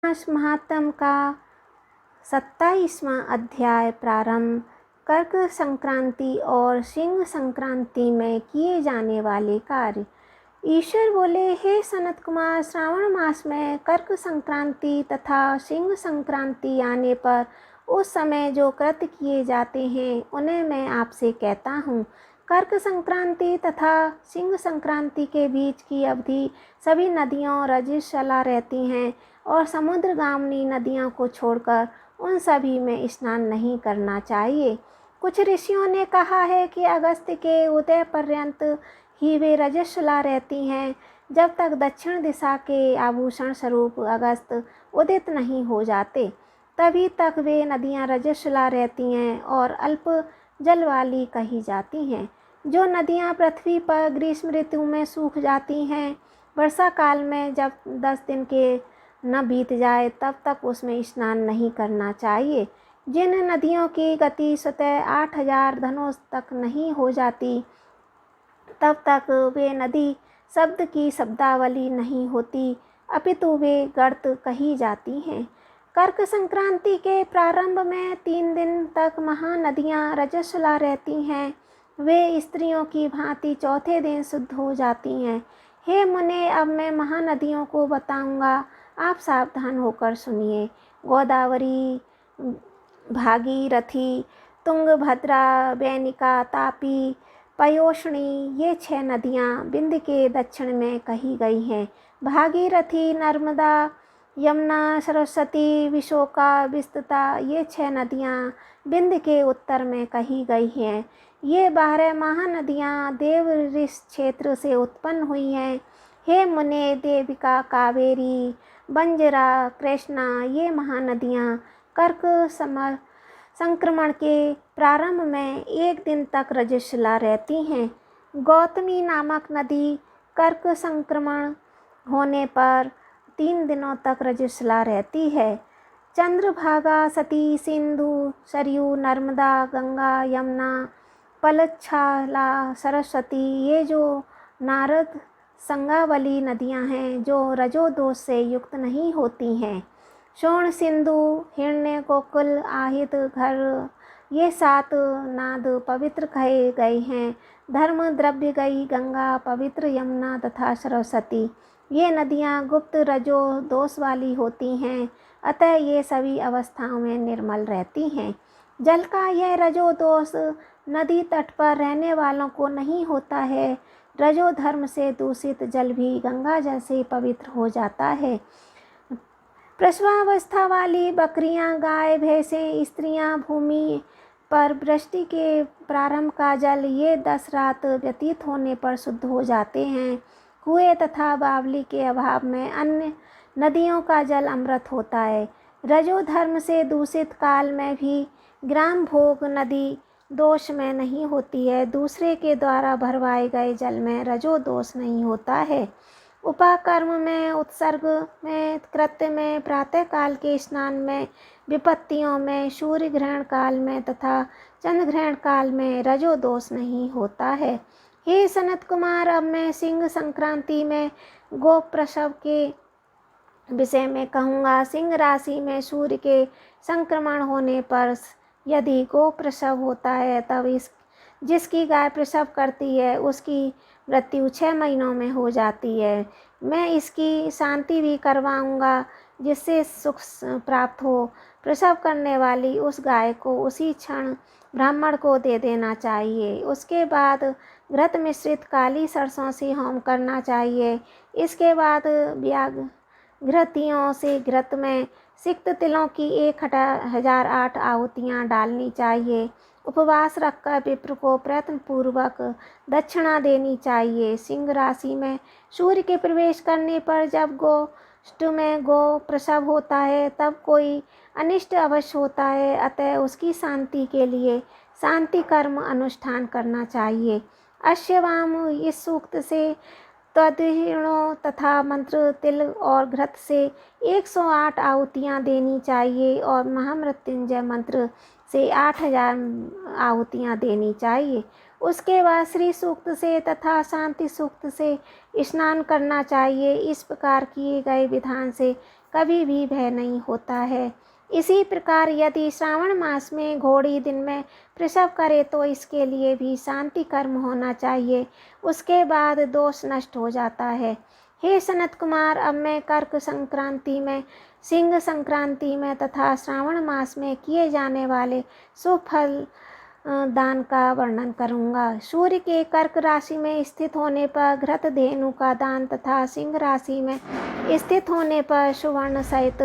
महात्म का 27वां अध्याय प्रारंभ। कर्क संक्रांति और सिंह संक्रांति में किए जाने वाले कार्य। ईश्वर बोले, हे सनत कुमार, श्रावण मास में कर्क संक्रांति तथा सिंह संक्रांति आने पर उस समय जो कृत्य किए जाते हैं उन्हें मैं आपसे कहता हूँ। कर्क संक्रांति तथा सिंह संक्रांति के बीच की अवधि सभी नदियों रजस्वला रहती हैं और समुद्रगामिनी नदियों को छोड़कर उन सभी में स्नान नहीं करना चाहिए। कुछ ऋषियों ने कहा है कि अगस्त के उदय पर्यंत ही वे रजस्वला रहती हैं, जब तक दक्षिण दिशा के आभूषण स्वरूप अगस्त उदित नहीं हो जाते तभी तक वे नदियां रजस्वला रहती हैं और अल्प जल वाली कही जाती हैं। जो नदियां पृथ्वी पर ग्रीष्म ऋतु में सूख जाती हैं, वर्षा काल में जब 10 दिन के न बीत जाए तब तक उसमें स्नान नहीं करना चाहिए। जिन नदियों की गति स्वतः 8000 धनुष तक नहीं हो जाती तब तक वे नदी शब्द की शब्दावली नहीं होती, अपितु वे गर्त कही जाती हैं। कर्क संक्रांति के प्रारंभ में 3 दिन तक महानदियाँ रजस्वला रहती हैं। वे स्त्रियों की भांति चौथे दिन शुद्ध हो जाती हैं। हे मुने, अब मैं महानदियों को बताऊंगा, आप सावधान होकर सुनिए। गोदावरी, भागीरथी, तुंगभद्रा, बेनिका, तापी, पयोष्णी, ये 6 नदियाँ बिंद के दक्षिण में कही गई हैं। भागीरथी, नर्मदा, यमुना, सरस्वती, विशोका, विस्तृता, ये 6 नदियाँ बिंद के उत्तर में कही गई हैं। ये 12 महानदियाँ देवऋषि क्षेत्र से उत्पन्न हुई हैं। हे मुने, देविका, कावेरी, बंजरा, कृष्णा, ये महानदियाँ कर्क संक्रमण के प्रारंभ में 1 दिन तक रजस्वला रहती हैं। गौतमी नामक नदी कर्क संक्रमण होने पर 3 दिनों तक रजस्वला रहती है। चंद्रभागा, सती, सिंधु, सरयू, नर्मदा, गंगा, यमुना, पलच्छाला, सरस्वती, ये जो नारद संगावली नदियां हैं जो रजो दोष से युक्त नहीं होती हैं। शोण, सिंधु, हिरण्य, गोकुल, आहित, घर, ये 7 नाद पवित्र कहे गए हैं। धर्म द्रव्य गई गंगा, पवित्र यमुना तथा सरस्वती, ये नदियाँ गुप्त रजो दोष वाली होती हैं, अतः ये सभी अवस्थाओं में निर्मल रहती हैं। जल का यह रजो दोष नदी तट पर रहने वालों को नहीं होता है। रजो धर्म से दूषित जल भी गंगा जल से पवित्र हो जाता है। प्रसवावस्था वाली बकरियां, गाय, भैंसें, स्त्रियां, भूमि पर वृष्टि के प्रारंभ का जल, ये 10 रात व्यतीत होने पर शुद्ध हो जाते हैं। कुएं तथा बावली के अभाव में अन्य नदियों का जल अमृत होता है। रजो धर्म से दूषित काल में भी ग्राम भोग नदी दोष में नहीं होती है। दूसरे के द्वारा भरवाए गए जल में रजो दोष नहीं होता है। उपाकर्म में, उत्सर्ग में, कृत्य में, प्रातःकाल के स्नान में, विपत्तियों में, सूर्य ग्रहण काल में तथा चंद्र ग्रहण काल में रजो दोष नहीं होता है। हे सनत कुमार, अब मैं सिंह संक्रांति में गो प्रसव के विषय में कहूँगा। सिंह राशि में सूर्य के संक्रमण होने पर यदि गो प्रसव होता है तब जिसकी गाय प्रसव करती है उसकी मृत्यु 6 महीनों में हो जाती है। मैं इसकी शांति भी करवाऊँगा जिससे सुख प्राप्त हो। प्रसव करने वाली उस गाय को उसी क्षण ब्राह्मण को दे देना चाहिए। उसके बाद घृत मिश्रित काली सरसों से होम करना चाहिए। इसके बाद घृतियों से घृत में सिक्त तिलों की 1008 आहुतियाँ डालनी चाहिए। उपवास रखकर विप्र को प्रयत्न पूर्वक दक्षिणा देनी चाहिए। सिंह राशि में सूर्य के प्रवेश करने पर जब गोष्ठ में गो प्रसव होता है तब कोई अनिष्ट अवश्य होता है, अतः उसकी शांति के लिए शांति कर्म अनुष्ठान करना चाहिए। अश्ववाम, इस सूक्त से तद्हीणों तथा मंत्र, तिल और घृत से 108 आहुतियाँ देनी चाहिए और महामृत्युंजय मंत्र से 8000 आहुतियाँ देनी चाहिए। उसके बाद श्री सूक्त से तथा शांति सूक्त से स्नान करना चाहिए। इस प्रकार किए गए विधान से कभी भी भय नहीं होता है। इसी प्रकार यदि श्रावण मास में घोड़ी दिन में प्रसव करे तो इसके लिए भी शांति कर्म होना चाहिए, उसके बाद दोष नष्ट हो जाता है। हे सनत कुमार, अब मैं कर्क संक्रांति में, सिंह संक्रांति में तथा श्रावण मास में किए जाने वाले शुभ फल दान का वर्णन करूँगा। सूर्य के कर्क राशि में स्थित होने पर घृत धेनु का दान तथा सिंह राशि में स्थित होने पर सुवर्ण सहित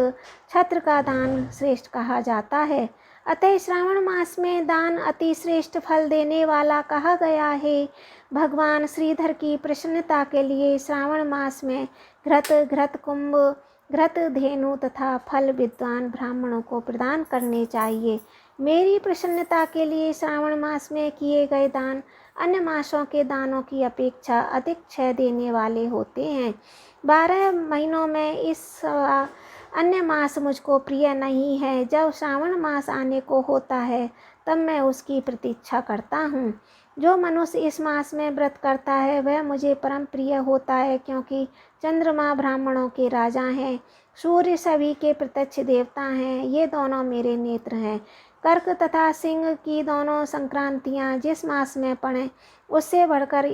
छत्र का दान श्रेष्ठ कहा जाता है। अतः श्रावण मास में दान अति श्रेष्ठ फल देने वाला कहा गया है। भगवान श्रीधर की प्रसन्नता के लिए श्रावण मास में घृत कुंभ, घृत धेनु तथा फल विद्वान ब्राह्मणों को प्रदान करने चाहिए। मेरी प्रसन्नता के लिए श्रावण मास में किए गए दान अन्य मासों के दानों की अपेक्षा अधिक क्षय देने वाले होते हैं। 12 महीनों में इस अन्य मास मुझको प्रिय नहीं है। जब श्रावण मास आने को होता है तब मैं उसकी प्रतीक्षा करता हूँ। जो मनुष्य इस मास में व्रत करता है वह मुझे परम प्रिय होता है, क्योंकि चंद्रमा ब्राह्मणों के राजा हैं, सूर्य सभी के प्रत्यक्ष देवता हैं, ये दोनों मेरे नेत्र हैं। कर्क तथा सिंह की दोनों संक्रांतियाँ जिस मास में पड़ें उससे बढ़कर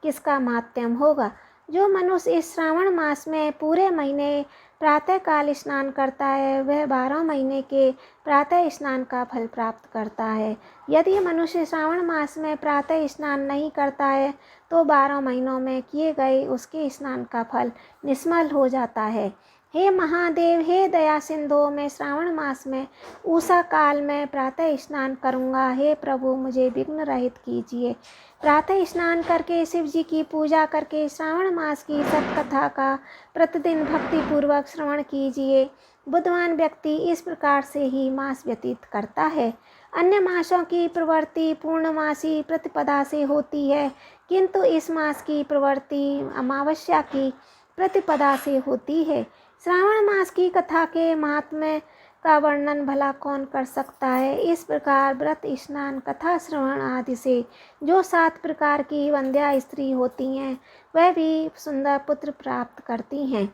किसका माहात्म्य होगा। जो मनुष्य इस श्रावण मास में पूरे महीने प्रातःकाल स्नान करता है वह 12 महीने के प्रातः स्नान का फल प्राप्त करता है। यदि मनुष्य श्रावण मास में प्रातः स्नान नहीं करता है तो 12 महीनों में किए गए उसके स्नान का फल निष्फल हो जाता है। हे महादेव, हे दया सिंधु, मैं श्रावण मास में उषा काल में प्रातः स्नान करूँगा। हे प्रभु, मुझे विघ्न रहित कीजिए। प्रातः स्नान करके शिव जी की पूजा करके श्रावण मास की सत्कथा का प्रतिदिन भक्तिपूर्वक श्रवण कीजिए। बुद्धिमान व्यक्ति इस प्रकार से ही मास व्यतीत करता है। अन्य मासों की प्रवृत्ति पूर्णमासी प्रतिपदा से होती है, किंतु इस मास की प्रवृत्ति अमावस्या की प्रतिपदा से होती है। श्रावण मास की कथा के महात्म्य का वर्णन भला कौन कर सकता है। इस प्रकार व्रत, स्नान, कथा श्रवण आदि से जो 7 प्रकार की वंध्या स्त्री होती हैं वह भी सुंदर पुत्र प्राप्त करती हैं।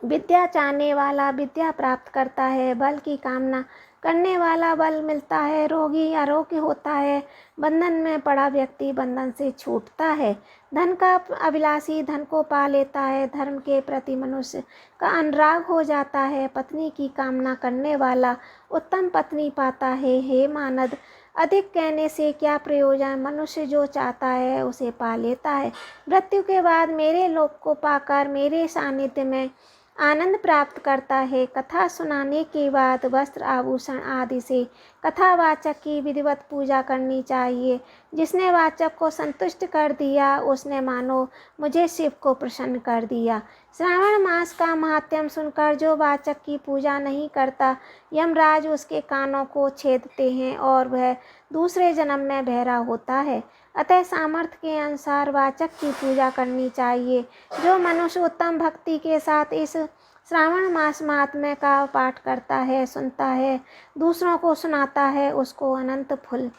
विद्या चाहने वाला विद्या प्राप्त करता है, बल की कामना करने वाला बल मिलता है, रोगी आरोग्य होता है, बंधन में पड़ा व्यक्ति बंधन से छूटता है, धन का अभिलाषी धन को पा लेता है, धर्म के प्रति मनुष्य का अनुराग हो जाता है, पत्नी की कामना करने वाला उत्तम पत्नी पाता है। हे मानद, अधिक कहने से क्या प्रयोजन, मनुष्य जो चाहता है उसे पा लेता है। मृत्यु के बाद मेरे लोक को पाकर मेरे सानिध्य में आनंद प्राप्त करता है। कथा सुनाने के बाद वस्त्र आभूषण आदि से कथावाचक की विधिवत पूजा करनी चाहिए। जिसने वाचक को संतुष्ट कर दिया उसने मानो मुझे शिव को प्रसन्न कर दिया। श्रावण मास का महात्म्य सुनकर जो वाचक की पूजा नहीं करता, यमराज उसके कानों को छेदते हैं और वह दूसरे जन्म में बहरा होता है। अतः सामर्थ्य के अनुसार वाचक की पूजा करनी चाहिए। जो मनुष्य उत्तम भक्ति के साथ इस श्रावण मास महात्म्य का पाठ करता है, सुनता है, दूसरों को सुनाता है, उसको अनंत फल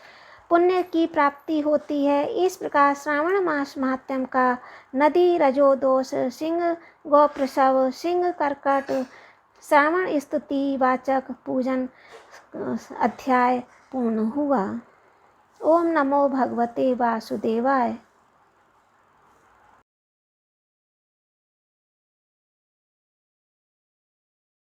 पुण्य की प्राप्ति होती है। इस प्रकार श्रावण मास महात्म्य का नदी, रजोदोष, सिंह गौप्रसव, सिंह कर्कट, श्रावण स्तुति वाचक पूजन अध्याय पूर्ण हुआ। ओम नमो भगवते वासुदेवाय।